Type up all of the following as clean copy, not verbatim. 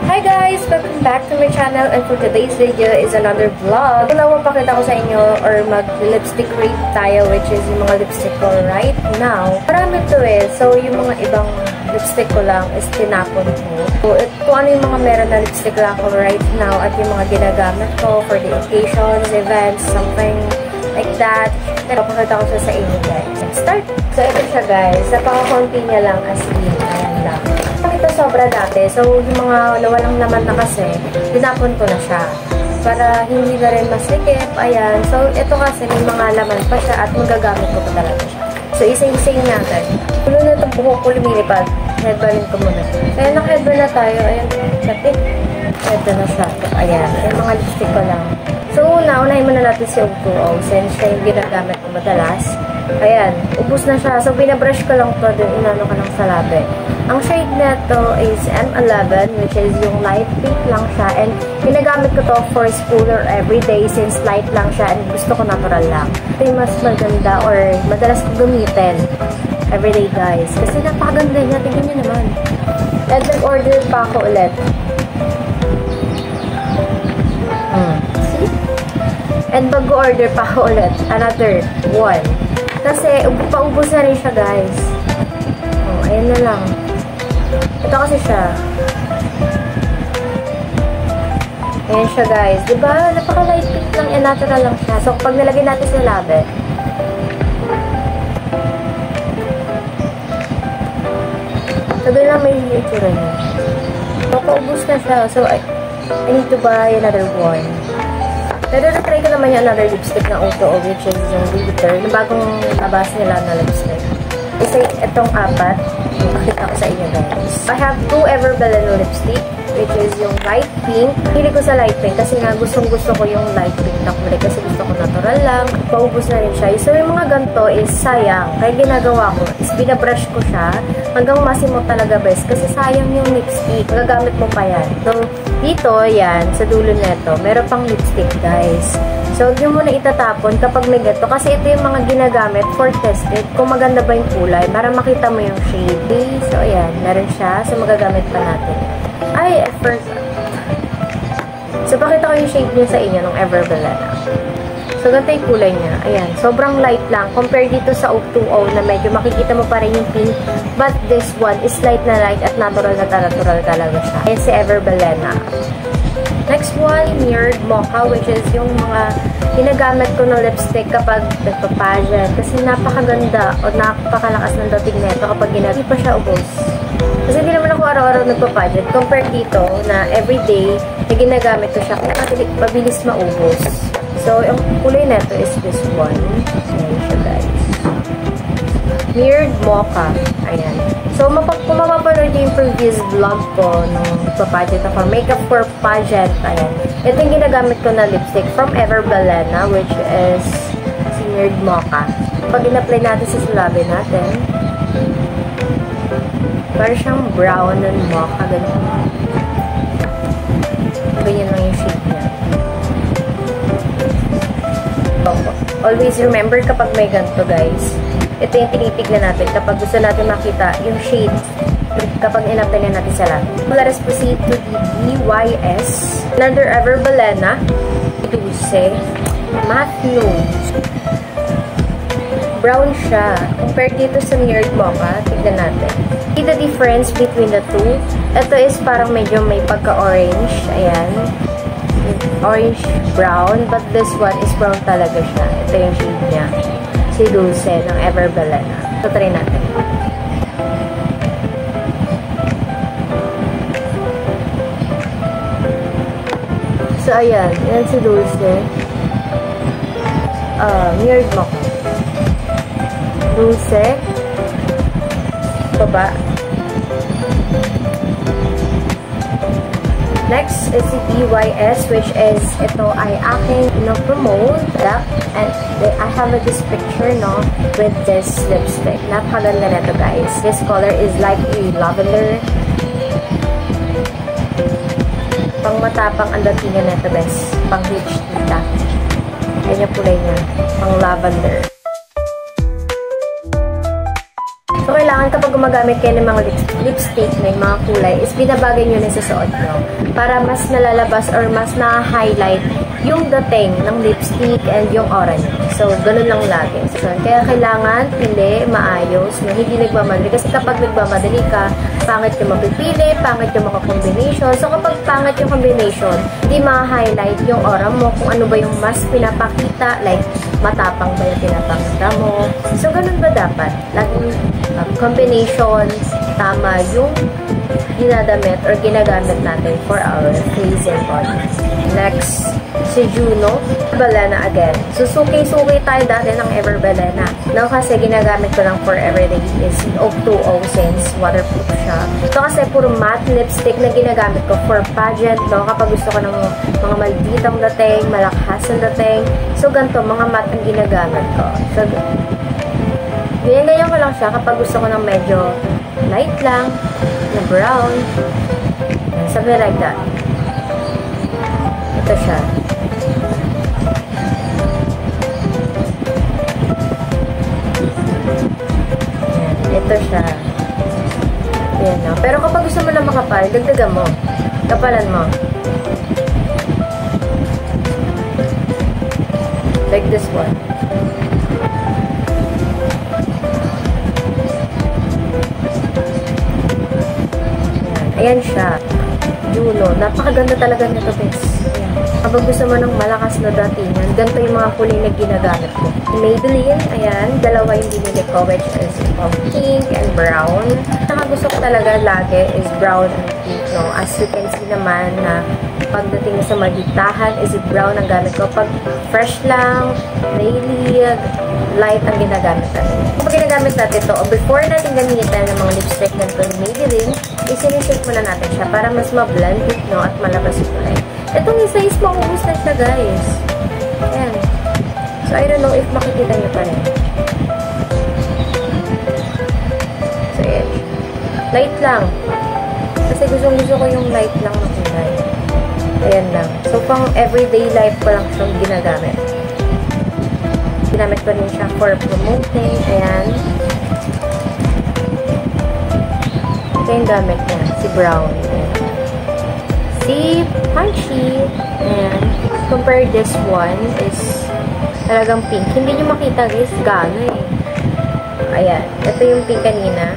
Hi guys! Welcome back to my channel, and for today's video is another vlog. Kung napapakita ko sa inyo or mag-lipstick rate tayo, which is yung mga lipstick ko right now. Marami to eh. So, yung mga ibang lipstick ko lang is tinapon ko. So, kung ano yung mga meron na lipstick lang ko right now at yung mga ginagamit ko for the occasions, events, something like that. Napapakita ko siya sa inyo guys. Let's start! So, ito siya guys. Napaka-konti niya lang as in. Ayan lang. Ito sobra dati. So, yung mga nawalang naman na kasi, dinapon ko na siya. Para hindi na rin masikip. Ayan. So, ito kasi may mga laman pa siya at magagamit ko pa talaga siya. So, isa-ising natin. Pulo na itong buhok ko lumilipad. Headbandin ko muna. Kaya naka-headband na tayo. Ayan. Chapit. Ito na siya. Ayan. Yung mga lipstick ko lang. So, unahin muna natin si O2O since siya yung ginagamit ko madalas. Ayan. Ubus na siya. So, binabrush ko lang to. Then, inano ka lang sa labi. Ang shade na to is M11, which is yung light pink lang siya. And ginagamit ko to for school or everyday since light lang siya and gusto ko natural lang. Ito yung mas maganda or madalas ko gamitin everyday guys. Kasi napakaganda niya. Tingnan niyo naman. And nag-order pa ako ulit. See? And mag-order pa ako ulit. Another one. Kasi paubos na rin siya guys. Oh, ayan na lang. Ito kasi siya. Ayan siya guys. Diba? Napaka-light pink lang and natural lang siya. So, pag nilagay natin sa labi, sabi lang may itsura niya. So, paubos na siya. So, I need to buy another one. Pero na-try ko naman yung another lipstick na O2O, which is yung glitter. Na bagong labas nila na lipstick. Isa itong apat. Pakita ko sa inyo guys. I have two Everbelena lipstick, which is yung light pink. Pili ko sa light pink kasi nga gustong-gusto ko yung light pink na kulay kasi gusto ko natural lang. Paubos na rin siya. So yung mga ganito is sayang. Kaya ginagawa ko is binabrush ko siya hanggang masimot talaga best kasi sayang yung lipstick. Magagamit mo pa yan. So dito, yan, sa dulo neto, meron pang lipstick guys. So, huwag nyo muna itatapon kapag may gato. Kasi ito yung mga ginagamit for tested. Kung maganda ba yung kulay, para makita mo yung shade. So, ayan. Meron siya. So, magagamit pa natin. Ay, at first. So, pakita ko yung shade niya sa inyo ng Everbelena. So, ganito yung kulay niya. Ayan. Sobrang light lang. Compare dito sa O2O na medyo makikita mo pa rin yung pink. But this one is light na light at natural na natural talaga siya. Ayan si Everbelena. Next one, Mirrored Mocha, which is yung mga ginagamit ko ng lipstick kapag nagpa-pageant. Kasi napakaganda o napakalakas ng dating neto kapag hindi pa siya ubos. Kasi hindi naman ako araw-araw nagpa-pageant. Compare dito na everyday na ginagamit ko siya kung mabilis maubos. So, yung kulay neto is this one. Ayan siya guys. Mirrored Mocha. Ayan. So, kung mapapanood yung previous vlog ko nung pageant ako, makeup for pageant, ayan. Ito yung ginagamit ko na lipstick from Everbelena, which is si Mirrored Mocha. Pag in-apply natin sa labi natin, parang siyang brown and mocha, ganyan. Ganyan lang yung shade niya. Always remember kapag may ganito, guys. Ito yung tinitignan natin kapag gusto natin makita yung shade kapag in-apply na natin sa labi. Let us proceed to the DYS. Another Everbelena. Dulce. Matte Nose. Brown siya. Compared dito sa Mirrored Mocha, tignan natin. See the difference between the two? Ito is parang medyo may pagka-orange. Ayan. Orange-brown. But this one is brown talaga siya. Ito yung shade niya. Si Dulce ng Everbelena. So, try natin. So, ayan. Yan si Dulce. Mirrored Mocha. Dulce. Baba. Next is si DYS, which is, ito ay aking promote. And I have this picture, no, with this lipstick. Napakaganda na ito, guys. This color is like a lavender. Pang matapang ang datingan na ito, guys. Pang rich tita. Ayan yung kulay niya. Pang lavender. So, kailangan kapag gumagamit kayo ng mga lipstick na yung mga kulay, is binabagay nyo na sa suot nyo para mas nalalabas or mas na-highlight yung dating ng lipstick and yung aura nyo. So, ganun lang lagi. So, kaya kailangan pili, maayos, na hindi nagmamadali. Kasi kapag nagmamadali ka, pangit yung mapipili, pangit yung mga combination. So, kapag pangit yung combination, hindi ma-highlight yung aura mo kung ano ba yung mas pinapakita, like, matapang ba yung pinapakita mo. So, ganun ba dapat? Laging combination, tama yung ginadamit or ginagamit natin for our face and body. Next, si Juno, Belena again. So, suki-suki tayo dati ng Ever Belena. Now, kasi ginagamit ko lang for everyday is O2O since waterproof siya. So, kasi puro matte lipstick na ginagamit ko for pageant, no? Kapag gusto ko ng mga malditang dating, malakas na dating. So, ganito, mga matte ang ginagamit ko. So, ganyan ko lang siya kapag gusto ko ng medyo light lang, na brown, something like that. Ito siya. Ito siya. Ayan na. Pero kapag gusto mo na makapal, dagdagan mo. Kapalan mo. Like this one. Ayan siya. Juno. Napakaganda talaga nito, guys. Ayan. Kapag gusto mo ng malakas na datingan, ganito yung mga kulay na ginagamit ko. Maybelline, ayan. Dalawa yung binili ko, which is pink and brown. Saka gusto ko talaga lagi is brown and pink, no? As you can see naman na pagdating sa magitahan is brown ang gamit ko. Pag fresh lang, daily, light ang ginagamit natin. Kapag ginagamit natin ito, before natin gamitan ng mga lipstick na ito ng Maybelline, isinishake muna natin siya para mas ma-blend it, no? At malabas yung kulay. Itong isa is maubos na siya, guys. Ayan. So, I don't know if makikita niyo pa rin. So, ayan. Light lang. Kasi gusto ko yung light lang na kulay. Ayan lang. So, pang everyday life ko lang siyang ginagamit. Ginamit ko rin siya for promoting. Ayan. Ito yung gamit niya. Si Brown. Ayan. Si Punchy. Ayan. Compare this one is talagang pink. Hindi nyo makita, guys. Gano eh. Ayan. Ito yung pink kanina.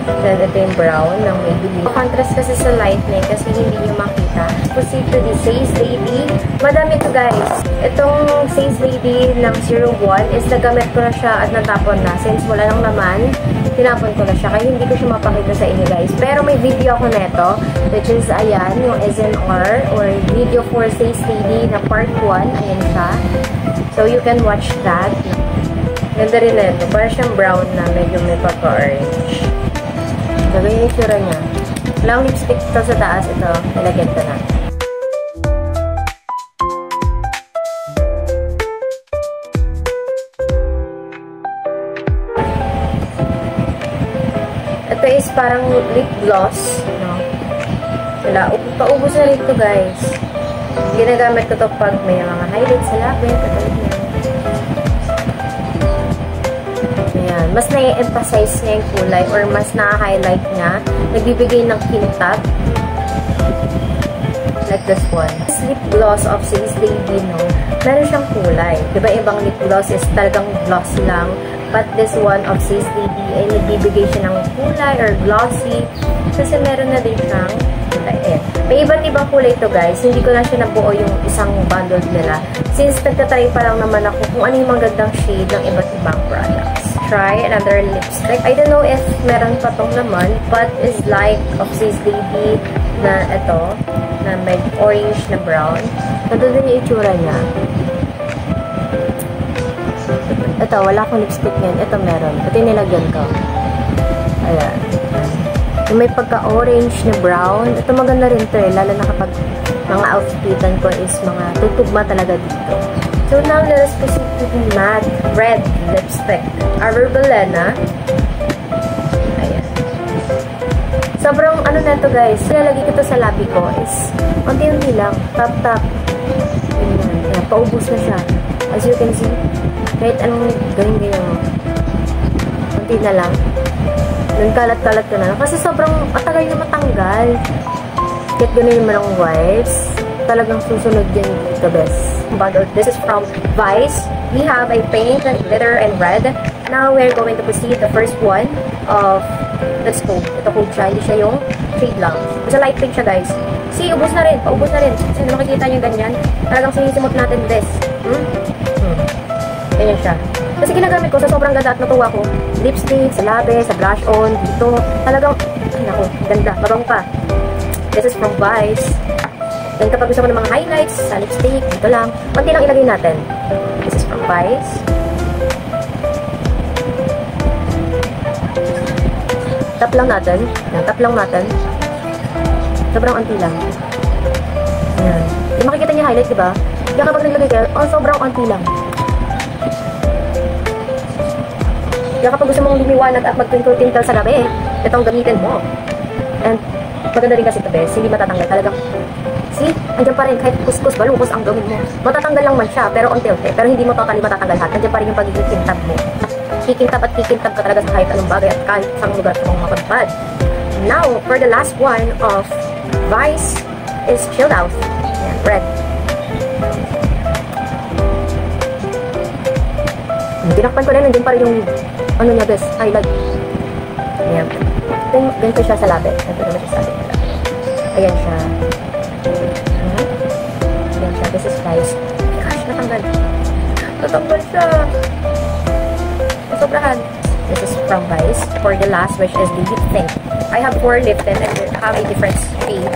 Then, ito yung brown ng Maybelline. Contrast kasi sa light na kasi hindi nyo makita. Proceed to the Says Lady. Madami to, guys. Itong Says Lady ng 01 is nagamit ko na siya at natapon na. Since wala lang naman, tinapon ko na siya. Kaya hindi ko siya mapakita sa inyo, guys. Pero may video ako neto, which is, ayan, yung SNR or video for Says Lady na part 1. Ayan siya. So, you can watch that. Ganda rin na ito. Parang siyang brown na medyo may pagka-orange. Sabi yung itsura niya. Walang lipstick ito sa taas. Ito, nilagyan ko na. Ito is parang lip gloss. No? Wala. Paubos na rin ito, guys. Ginagamit ko ito pag may mga highlights sa lapit. Ayan. Mas na-emphasize niya yung kulay or mas na-highlight niya. Nagbibigay ng kintab. Like this one. This lip gloss of Says Lady, no? Meron siyang kulay. Diba ibang lip gloss is talagang gloss lang. But this one of Says Lady ay nagbibigay siya ng kulay or glossy. Kasi meron na din siyang kulay. Eh. May iba't ibang kulay ito, guys. Hindi ko lang siya nabuo yung isang bundle nila. Since nagtatry pa lang naman ako kung ano yung magandang shade ng iba't ibang products. Try another lipstick. I don't know if meron pa tong naman, but is like of Says Lady na ito, na may orange na brown. Ito din yung itsura niya. Ito, wala akong lipstick yan. Ito meron. Ito yung nilagyan ko. Ayan. Yung may pagka-orange na brown. Ito maganda rin ito eh. Lalo na kapag mga outfitan ko is mga tutugma talaga dito. So now, let us proceed to the matte red lipstick. Our Belena. Ayan. Sobrang ano na ito, guys. Nilalagay ko ito sa labi ko is unti-unti lang. Tap-tap. Ayan. Paubos na siya. As you can see, kahit anong ganyan mo. Unti na lang. Nagkalat-kalat ka na. Kasi sobrang matagal na matanggal. Kahit ganun yung mga wipes, talagang susunod din dito, best. This is from Vice. We have a pink, glitter, and red. Now, we're going to proceed the first one of, let's go. Ito code siya. Hindi siya yung shade lang. Basta light pink siya, guys. See, ubos na rin. Paubos na rin. Kasi makikita nyo ganyan. Talagang sinisimot natin this. Ganyan siya. Kasi ginagamit ko sa sobrang ganda at natuwa ko. Lipstick, sa labi, sa blush on, dito. Talagang, ay naku, ganda. Mabango pa. This is from Vice. And kapag gusto mo ng mga highlights sa lipstick, dito lang. Konti lang ilagay natin. This is from Vice. Tap lang natin. Yan, tap lang natin. Sobrang anti lang. Ayan. Yung makikita niya highlight, diba? Kaya kapag naglagay kayo, oh, sobrang anti lang. Kaya kapag gusto mong lumiwanag at mag-twinkle-twinkle sa gabi, itong gamitin mo. And maganda rin kasi ito, bes. Hindi matatanggal talagang. See? Andiyan pa rin. Kahit kuskus, balukos ang gawin mo. Matatanggal lang man siya, pero unti-unti. Pero hindi mo totally matatanggal lahat. Andiyan pa rin yung pagiging kintab mo. Kikintab at kikintab ka talaga sa kahit anong bagay at kahit sa lugar sa mga mapadpad. Now, for the last one of Vice is Chilled Out. Ayan, red. Tinakpan ko na, nandiyan pa rin yung ano niya, bes, highlight. Ayan. Ganito siya sa labi. Ganito naman siya sa labi. Ayan siya. Ayan siya. This is Vice. Gosh, natanggal. Natanggal siya. Sobrahan. This is from Vice. For the last, which is the lip tint. I have 4 lip tint and they have a different shade.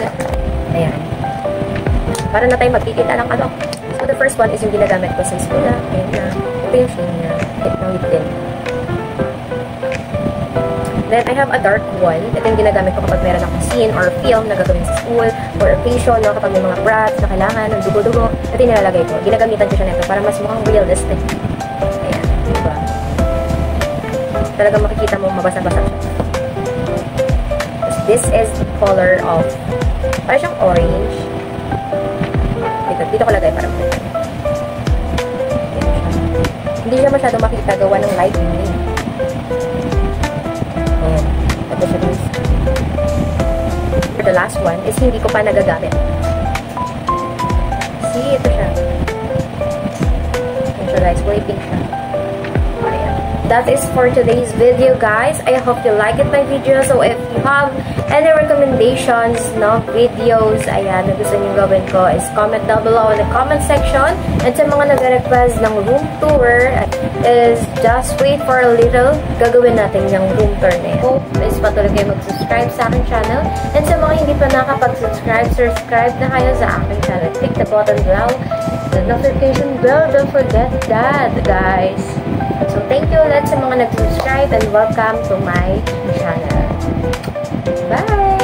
Ayan. Para na tayo magkikita ng ano. So, the first one is yung ginagamit ko sa school. Ayan na. Ito yung shade niya. Ito yung lip tint. Then, I have a dark one. Ito yung ginagamit ko kapag meron akong scene or film na gagawin sa school or occasion, no? Kapag may mga props na kailangan, ng dugo-dugo. Ito yung nilalagay ko. Ginagamitan ko siya nito para mas mukhang realistic. Ayan. Diba? Talagang makikita mo mabasa-basa siya. This is the color of parang siyang orange. Dito ko lagay para makita. Hindi siya masyado makita gawa ng light green. Ayan. Ito siya guys. For the last one is hindi ko pa nagagamit. See, ito siya. Ito siya guys. Kulay pink siya. That is for today's video, guys. I hope you liked my video. So if you have any recommendations, no, videos, ayan, na gusto niyo gawin ko, is comment down below in the comment section. And sa mga nag-request ng room tour, is just wait for a little. Gagawin natin yung room tour na yun. Hope is patuloy kayo mag-subscribe sa aking channel. And sa mga hindi pa nakapag-subscribe, subscribe na kayo sa aking channel. Click the button below, the notification bell. Don't forget that, guys. So, thank you ulit sa mga nag-subscribe and welcome to my channel. Bye!